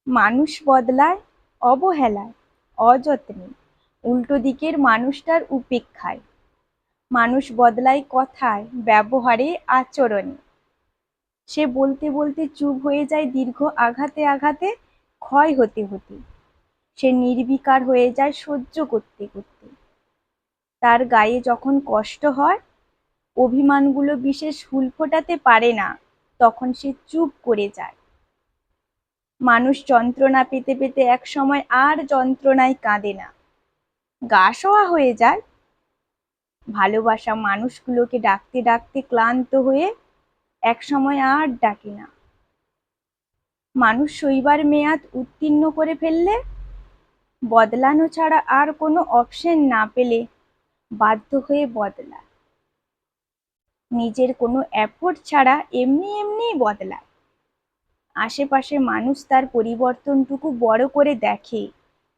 মানুষ বদলায় অবহেলায়, অযত্নে, উল্টো দিকের মানুষটার উপেক্ষায়। মানুষ বদলায় কথায়, ব্যবহারে, আচরণে। সে বলতে বলতে চুপ হয়ে যায় দীর্ঘ আঘাতে আঘাতে, ক্ষয় হতে হতে। সে নির্বিকার হয়ে যায় সহ্য করতে করতে। তার গায়ে যখন কষ্ট হয়, অভিমানগুলো বিশেষ হুল ফোটাতে পারে না, তখন সে চুপ করে যায়। মানুষ যন্ত্রণা পেতে পেতে একসময় আর যন্ত্রণায় কাঁদে না, গা সওয়া হয়ে যায়। ভালোবাসা মানুষগুলোকে ডাকতে ডাকতে ক্লান্ত হয়ে একসময় আর ডাকে না। মানুষ সইবার মেয়াদ উত্তীর্ণ করে ফেললে, বদলানো ছাড়া আর কোনো অপশন না পেলে বাধ্য হয়ে বদলায়। নিজের কোনো এফোর্ট ছাড়া এমনি এমনিই বদলায়। আশেপাশে মানুষ তার পরিবর্তনটুকু বড় করে দেখে,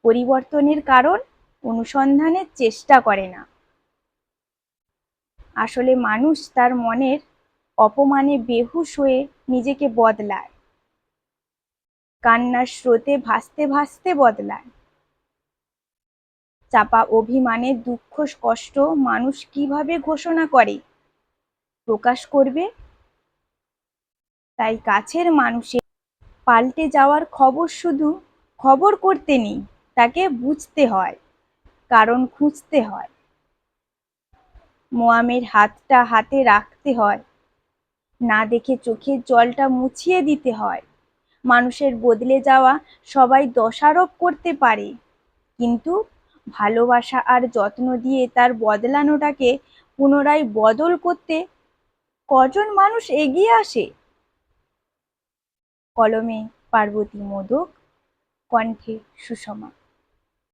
পরিবর্তনের কারণ অনুসন্ধানের চেষ্টা করে না। আসলে মানুষ তার মনের অপমানে বেহুঁশ হয়ে নিজেকে বদলায়, কান্নার স্রোতে ভাসতে ভাসতে বদলায়। চাপা অভিমানের দুঃখ কষ্ট মানুষ কিভাবে ঘোষণা করে, প্রকাশ করবে? তাই কাছের মানুষের পাল্টে যাওয়ার খবর শুধু খবর করতে নেই, তাকে বুঝতে হয়, কারণ খুঁজতে হয়। মোয়ামের হাতটা হাতে রাখতে হয়, না দেখে চোখের জলটা মুছিয়ে দিতে হয়। মানুষের বদলে যাওয়া সবাই দোষারোপ করতে পারে, কিন্তু ভালোবাসা আর যত্ন দিয়ে তার বদলানোটাকে পুনরায় বদল করতে কজন মানুষ এগিয়ে আসে? কলমে পার্বতী মোদক, কণ্ঠে সুষমা।